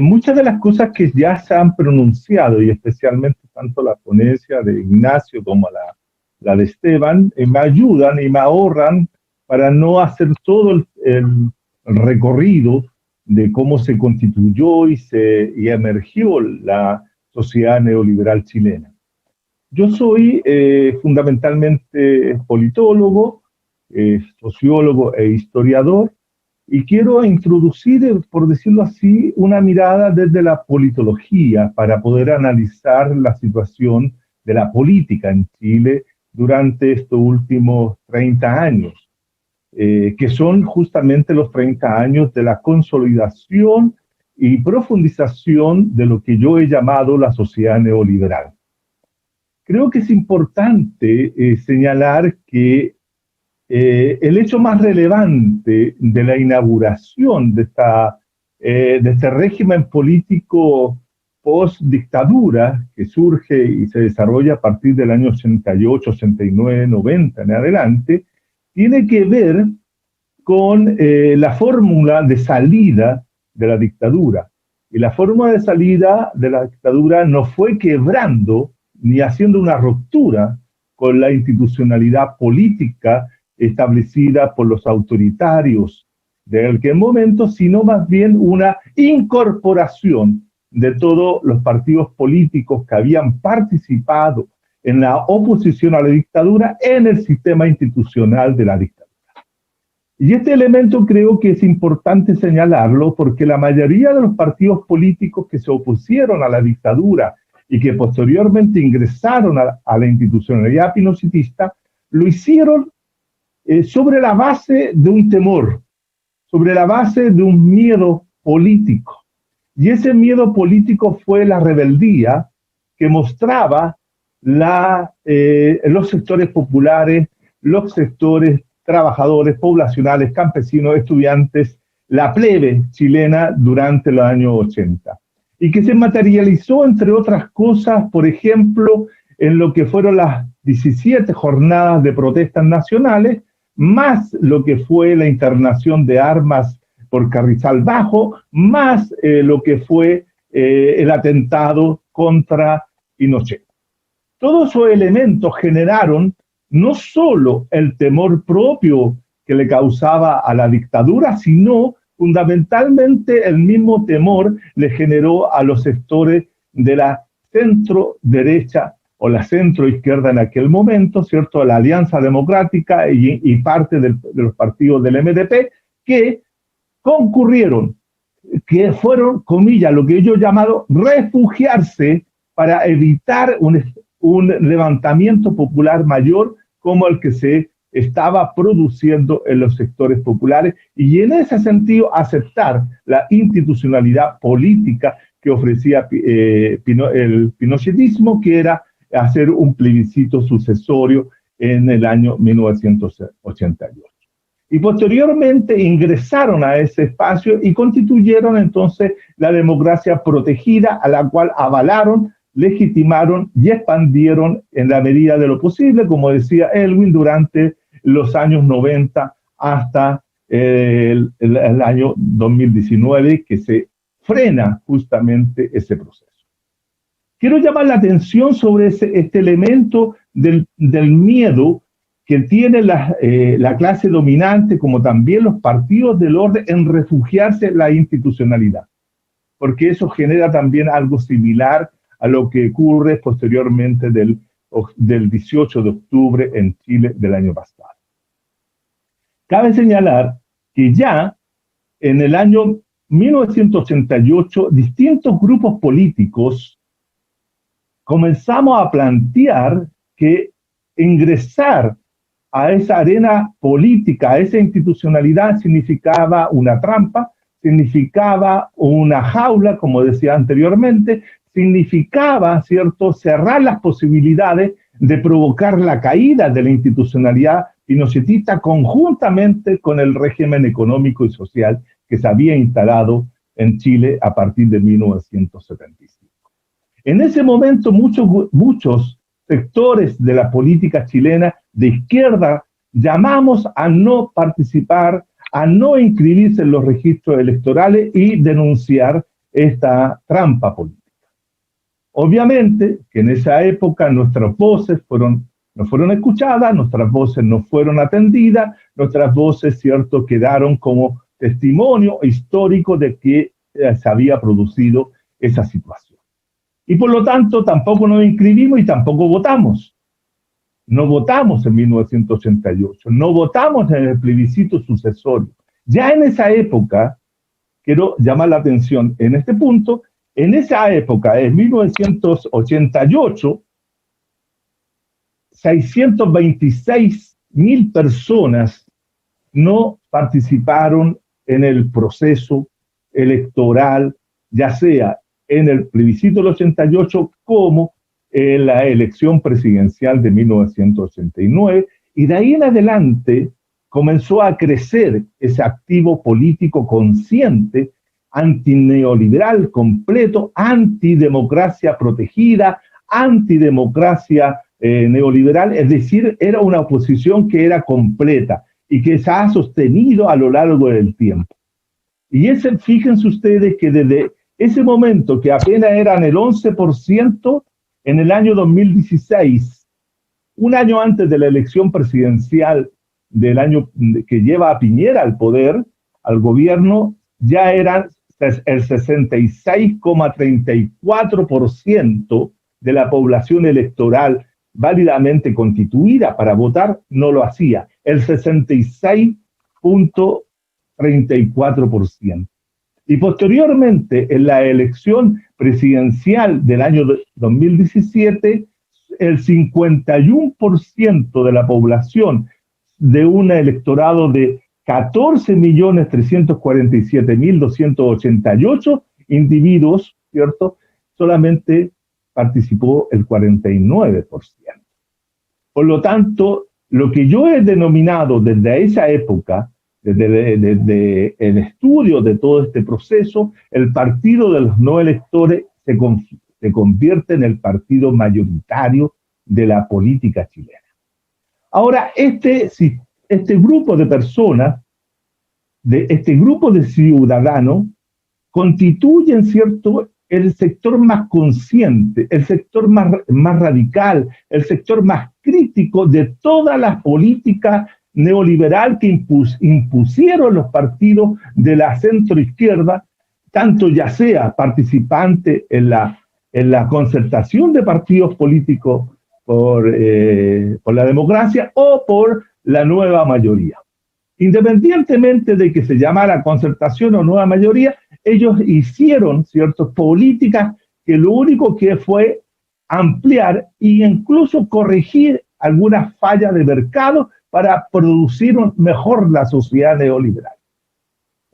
muchas de las cosas que ya se han pronunciado, y especialmente tanto la ponencia de Ignacio como la de Esteban, me ayudan y me ahorran para no hacer todo el recorrido de cómo se constituyó y emergió la sociedad neoliberal chilena. Yo soy fundamentalmente politólogo, sociólogo e historiador, y quiero introducir, por decirlo así, una mirada desde la politología para poder analizar la situación de la política en Chile durante estos últimos 30 años, que son justamente los 30 años de la consolidación y profundización de lo que yo he llamado la sociedad neoliberal. Creo que es importante señalar que el hecho más relevante de la inauguración de este régimen político post-dictadura que surge y se desarrolla a partir del año 88, 89, 90 en adelante, tiene que ver con la fórmula de salida de la dictadura. Y la fórmula de salida de la dictadura no fue quebrando ni haciendo una ruptura con la institucionalidad política establecida por los autoritarios de aquel momento, sino más bien una incorporación de todos los partidos políticos que habían participado en la oposición a la dictadura en el sistema institucional de la dictadura. Y este elemento creo que es importante señalarlo porque la mayoría de los partidos políticos que se opusieron a la dictadura y que posteriormente ingresaron a la institucionalidad pinochetista, lo hicieron sobre la base de un temor, sobre la base de un miedo político. Y ese miedo político fue la rebeldía que mostraba los sectores populares, los sectores trabajadores, poblacionales, campesinos, estudiantes, la plebe chilena durante los años 80. Y que se materializó, entre otras cosas, por ejemplo, en lo que fueron las 17 jornadas de protestas nacionales, más lo que fue la internación de armas por Carrizal Bajo, más lo que fue el atentado contra Pinochet. Todos esos elementos generaron no solo el temor propio que le causaba a la dictadura, sino fundamentalmente el mismo temor le generó a los sectores de la centro derecha o la centro izquierda en aquel momento, ¿cierto? La Alianza Democrática y parte de los partidos del MDP, que concurrieron, que fueron, comillas, lo que ellos llamaron refugiarse para evitar un levantamiento popular mayor como el que se estaba produciendo en los sectores populares y en ese sentido aceptar la institucionalidad política que ofrecía el pinochetismo, que era hacer un plebiscito sucesorio en el año 1988. Y posteriormente ingresaron a ese espacio y constituyeron entonces la democracia protegida, a la cual avalaron, legitimaron y expandieron en la medida de lo posible, como decía Elwin, durante los años 90 hasta el año 2019, que se frena justamente ese proceso. Quiero llamar la atención sobre este elemento del miedo que tiene la clase dominante, como también los partidos del orden, en refugiarse en la institucionalidad, porque eso genera también algo similar a lo que ocurre posteriormente del 18 de octubre en Chile del año pasado. Cabe señalar que ya en el año 1988 distintos grupos políticos comenzamos a plantear que ingresar a esa arena política, a esa institucionalidad, significaba una trampa, significaba una jaula, como decía anteriormente, significaba, ¿cierto?, cerrar las posibilidades de provocar la caída de la institucionalidad pinochetista conjuntamente con el régimen económico y social que se había instalado en Chile a partir de 1975. En ese momento muchos sectores de la política chilena de izquierda llamamos a no participar, a no inscribirse en los registros electorales y denunciar esta trampa política. Obviamente que en esa época nuestras voces no fueron escuchadas, nuestras voces no fueron atendidas, nuestras voces, cierto, quedaron como testimonio histórico de que se había producido esa situación. Y por lo tanto tampoco nos inscribimos y tampoco votamos. No votamos en 1988, no votamos en el plebiscito sucesorio. Ya en esa época, quiero llamar la atención en este punto, en esa época, en 1988, 626.000 personas no participaron en el proceso electoral, ya sea en el plebiscito del 88 como en la elección presidencial de 1989, y de ahí en adelante comenzó a crecer ese activo político consciente, antineoliberal completo, antidemocracia protegida, antidemocracia neoliberal, es decir, era una oposición que era completa y que se ha sostenido a lo largo del tiempo. Y fíjense ustedes que desde ese momento, que apenas eran el 11%, en el año 2016, un año antes de la elección presidencial del año que lleva a Piñera al poder, al gobierno, ya eran el 66,34% de la población electoral válidamente constituida para votar, no lo hacía. El 66,34%. Y posteriormente, en la elección presidencial del año 2017, el 51% de la población de un electorado de 14.347.288 individuos, ¿cierto? Solamente participó el 49%. Por lo tanto, lo que yo he denominado desde esa época, desde el estudio de todo este proceso, el partido de los no electores se convierte en el partido mayoritario de la política chilena. Ahora, este grupo de personas, este grupo de ciudadanos, constituyen, ¿cierto?, el sector más consciente, el sector más radical, el sector más crítico de todas las políticas neoliberal que impusieron los partidos de la centroizquierda, tanto ya sea participante en la concertación de partidos políticos por la democracia o por la nueva mayoría. Independientemente de que se llamara concertación o nueva mayoría, ellos hicieron ciertas políticas que lo único que fue ampliar e incluso corregir algunas fallas de mercado para producir mejor la sociedad neoliberal.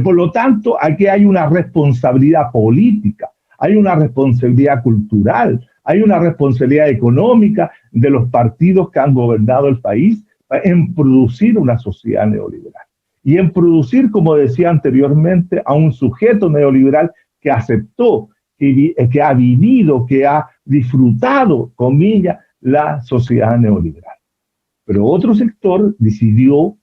Por lo tanto, aquí hay una responsabilidad política, hay una responsabilidad cultural, hay una responsabilidad económica de los partidos que han gobernado el país en producir una sociedad neoliberal. Y en producir, como decía anteriormente, a un sujeto neoliberal que aceptó, que ha vivido, que ha disfrutado, comillas, la sociedad neoliberal. Pero otro sector decidió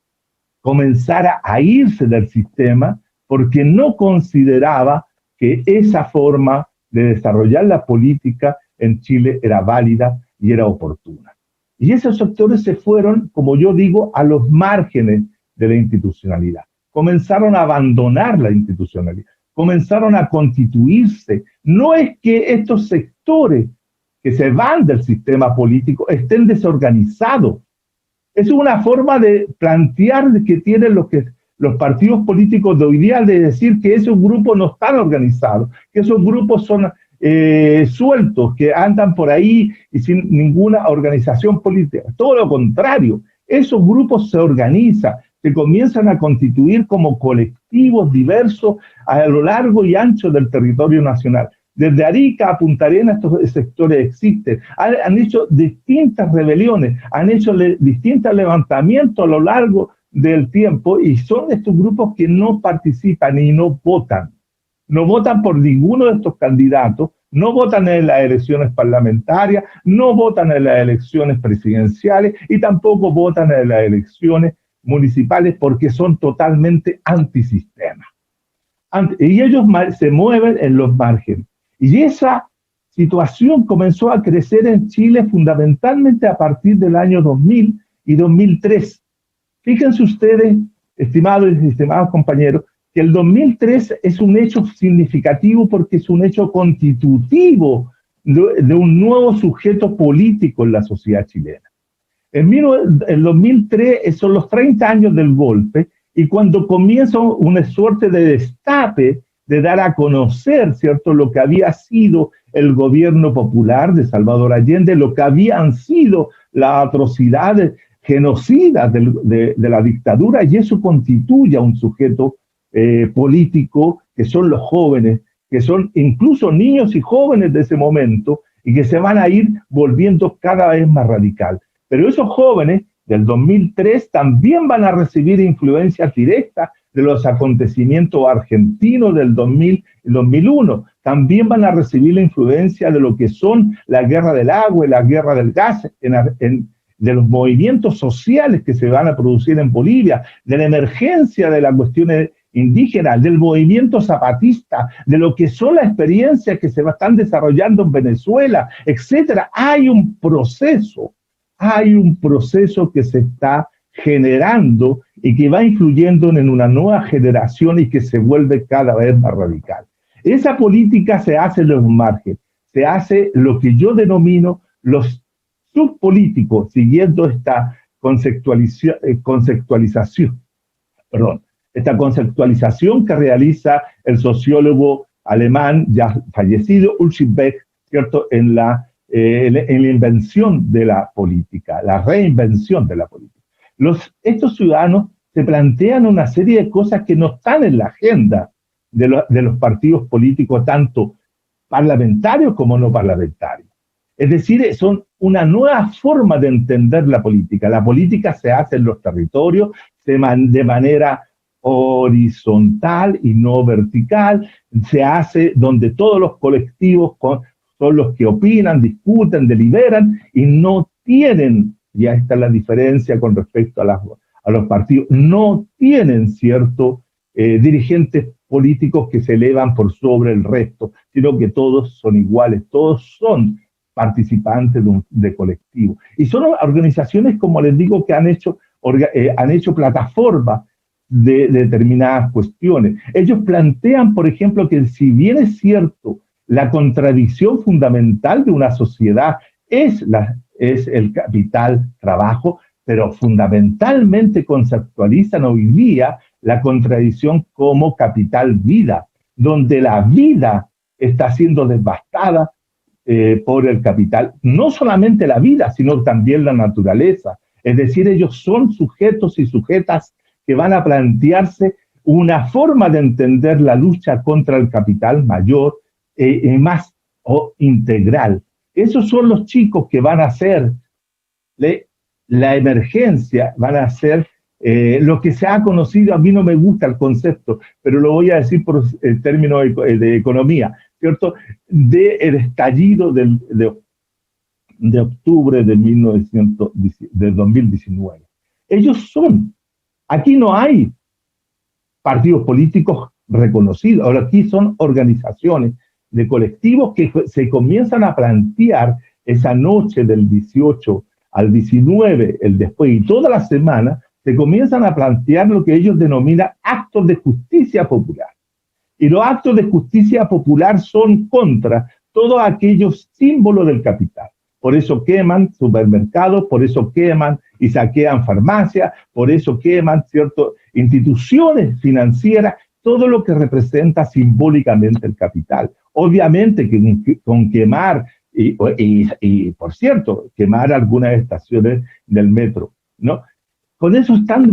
comenzar a irse del sistema porque no consideraba que esa forma de desarrollar la política en Chile era válida y era oportuna. Y esos sectores se fueron, como yo digo, a los márgenes de la institucionalidad. Comenzaron a abandonar la institucionalidad, comenzaron a constituirse. No es que estos sectores que se van del sistema político estén desorganizados. Es una forma de plantear que tienen los partidos políticos de hoy día, de decir que esos grupos no están organizados, que esos grupos son sueltos, que andan por ahí y sin ninguna organización política. Todo lo contrario, esos grupos se organizan, se comienzan a constituir como colectivos diversos a lo largo y ancho del territorio nacional. Desde Arica a Punta Arenas estos sectores existen. Han hecho distintas rebeliones, han hecho distintos levantamientos a lo largo del tiempo y son estos grupos que no participan y no votan. No votan por ninguno de estos candidatos, no votan en las elecciones parlamentarias, no votan en las elecciones presidenciales y tampoco votan en las elecciones municipales porque son totalmente antisistema. Y ellos se mueven en los márgenes. Y esa situación comenzó a crecer en Chile fundamentalmente a partir del año 2000 y 2003. Fíjense ustedes, estimados y estimados compañeros, que el 2003 es un hecho significativo porque es un hecho constitutivo de un nuevo sujeto político en la sociedad chilena. En 2003 son los 30 años del golpe y cuando comienza una suerte de destape de dar a conocer, ¿cierto?, lo que había sido el gobierno popular de Salvador Allende, lo que habían sido las atrocidades genocidas de la dictadura, y eso constituye a un sujeto político que son los jóvenes, que son incluso niños y jóvenes de ese momento y que se van a ir volviendo cada vez más radical. Pero esos jóvenes del 2003 también van a recibir influencias directas de los acontecimientos argentinos del 2000 y 2001. También van a recibir la influencia de lo que son la guerra del agua y la guerra del gas, de los movimientos sociales que se van a producir en Bolivia, de la emergencia de las cuestiones indígenas, del movimiento zapatista, de lo que son las experiencias que se están desarrollando en Venezuela, etcétera. Hay un proceso que se está generando y que va influyendo en una nueva generación y que se vuelve cada vez más radical. Esa política se hace en los márgenes, se hace lo que yo denomino los subpolíticos, siguiendo esta conceptualización que realiza el sociólogo alemán ya fallecido Ulrich Beck, ¿cierto?, en la invención de la política, la reinvención de la política. Estos ciudadanos se plantean una serie de cosas que no están en la agenda de los partidos políticos, tanto parlamentarios como no parlamentarios. Es decir, son una nueva forma de entender la política. La política se hace en los territorios de manera horizontal y no vertical, se hace donde todos los colectivos son los que opinan, discuten, deliberan y no tienen, ya está la diferencia con respecto a los partidos, no tienen dirigentes políticos que se elevan por sobre el resto, sino que todos son iguales, todos son participantes de colectivos. Y son organizaciones, como les digo, que han hecho plataformas de determinadas cuestiones. Ellos plantean, por ejemplo, que si bien es cierto, la contradicción fundamental de una sociedad es el capital trabajo, pero fundamentalmente conceptualizan hoy día la contradicción como capital vida, donde la vida está siendo devastada por el capital. No solamente la vida, sino también la naturaleza. Es decir, ellos son sujetos y sujetas que van a plantearse una forma de entender la lucha contra el capital mayor, más integral. Esos son los chicos que van a hacer la emergencia, van a hacer lo que se ha conocido, a mí no me gusta el concepto, pero lo voy a decir por el término de economía, ¿cierto? Del estallido de octubre de 2019. Ellos son, aquí no hay partidos políticos reconocidos, ahora aquí son organizaciones de colectivos que se comienzan a plantear esa noche del 18 al 19, el después y toda la semana, se comienzan a plantear lo que ellos denominan actos de justicia popular. Y los actos de justicia popular son contra todos aquellos símbolos del capital. Por eso queman supermercados, por eso queman y saquean farmacias, por eso queman, ¿cierto?, instituciones financieras, todo lo que representa simbólicamente el capital. Obviamente que con quemar, y por cierto, quemar algunas estaciones del metro, ¿no? Con eso están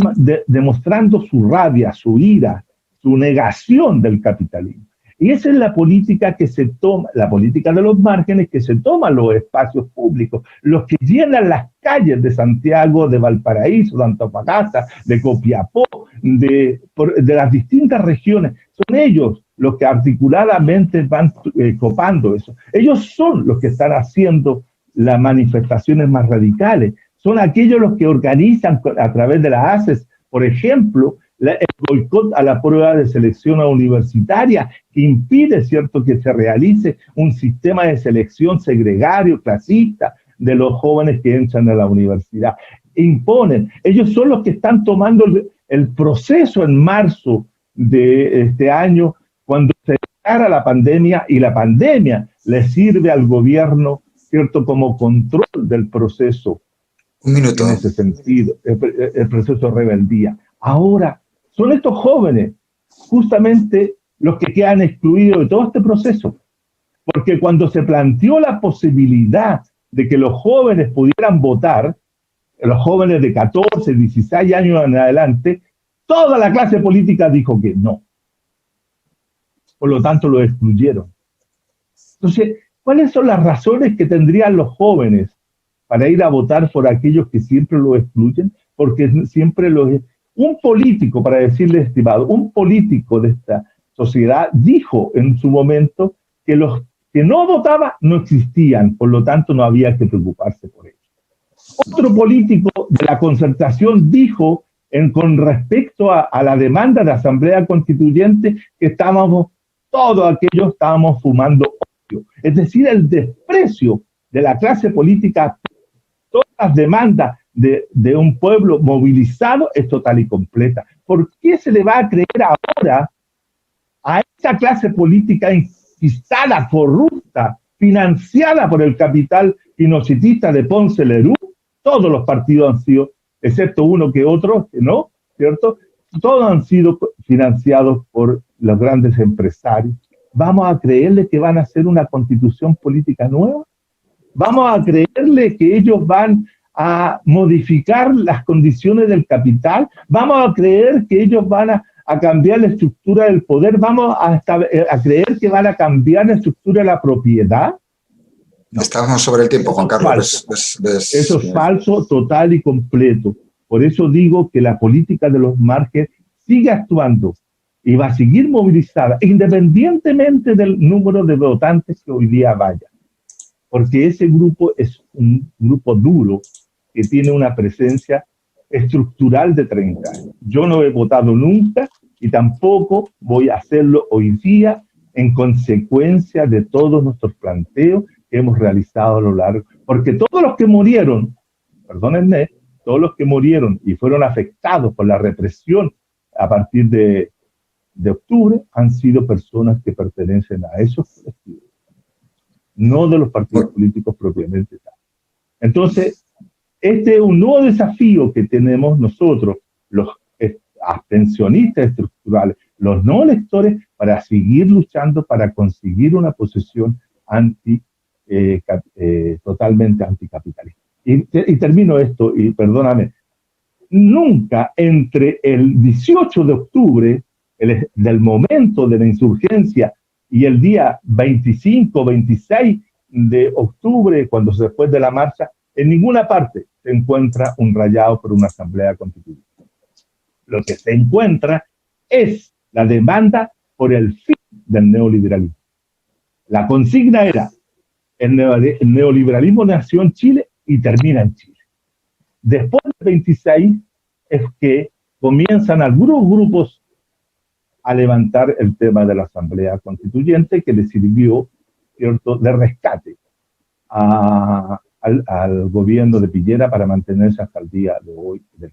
demostrando su rabia, su ira, su negación del capitalismo. Y esa es la política que se toma, la política de los márgenes, que se toman los espacios públicos, los que llenan las calles de Santiago, de Valparaíso, de Antofagasta, de Copiapó, de las distintas regiones. Son ellos los que articuladamente van copando eso. Ellos son los que están haciendo las manifestaciones más radicales. Son aquellos los que organizan a través de las ACES, por ejemplo, el boicot a la prueba de selección universitaria, que impide, ¿cierto?, que se realice un sistema de selección segregario, clasista, de los jóvenes que entran a la universidad. Imponen, ellos son los que están tomando el proceso en marzo de este año, cuando se declara la pandemia, y la pandemia le sirve al gobierno, ¿cierto?, como control del proceso. Un minuto. En ese sentido, el proceso de rebeldía. Ahora, son estos jóvenes justamente los que quedan excluidos de todo este proceso, porque cuando se planteó la posibilidad de que los jóvenes pudieran votar, los jóvenes de 14, 16 años en adelante, toda la clase política dijo que no. Por lo tanto, lo excluyeron. Entonces, ¿cuáles son las razones que tendrían los jóvenes para ir a votar por aquellos que siempre lo excluyen? Porque siempre un político, para decirle, estimado, un político de esta sociedad dijo en su momento que los que no votaban no existían, por lo tanto no había que preocuparse por ellos. Otro político de la Concertación dijo con respecto a la demanda de asamblea constituyente que todos aquellos estábamos fumando opio. Es decir, el desprecio de la clase política, todas las demandas de un pueblo movilizado es total y completa. ¿Por qué se le va a creer ahora a esa clase política enquistada, corrupta, financiada por el capital pinochetista de Ponce Lerú? Todos los partidos han sido, excepto uno que otro, ¿no? ¿Cierto? Todos han sido financiados por los grandes empresarios. ¿Vamos a creerle que van a hacer una constitución política nueva? ¿Vamos a creerle que ellos van a modificar las condiciones del capital? ¿Vamos a creer que ellos van a cambiar la estructura del poder? ¿Vamos a creer que van a cambiar la estructura de la propiedad? No. Estamos sobre el tiempo, Juan Carlos. Eso es falso, total y completo. Por eso digo que la política de los Márquez sigue actuando y va a seguir movilizada, independientemente del número de votantes que hoy día vaya. Porque ese grupo es un grupo duro que tiene una presencia estructural de 30 años. Yo no he votado nunca y tampoco voy a hacerlo hoy día en consecuencia de todos nuestros planteos que hemos realizado a lo largo. Porque todos los que murieron, perdónenme, todos los que murieron y fueron afectados por la represión a partir de octubre han sido personas que pertenecen a esos colectivos, no de los partidos políticos propiamente tal. Entonces, este es un nuevo desafío que tenemos nosotros, los abstencionistas estructurales, los no electores, para seguir luchando para conseguir una posición totalmente anticapitalista. Y termino esto, y perdóname, nunca entre el 18 de octubre, del momento de la insurgencia, y el día 25, 26 de octubre, cuando se después de la marcha, en ninguna parte se encuentra un rayado por una asamblea constituyente. Lo que se encuentra es la demanda por el fin del neoliberalismo. La consigna era, el neoliberalismo nació en Chile y termina en Chile. Después del 26 es que comienzan algunos grupos a levantar el tema de la Asamblea Constituyente, que le sirvió, ¿cierto?, de rescate al gobierno de Piñera para mantenerse hasta el día de hoy del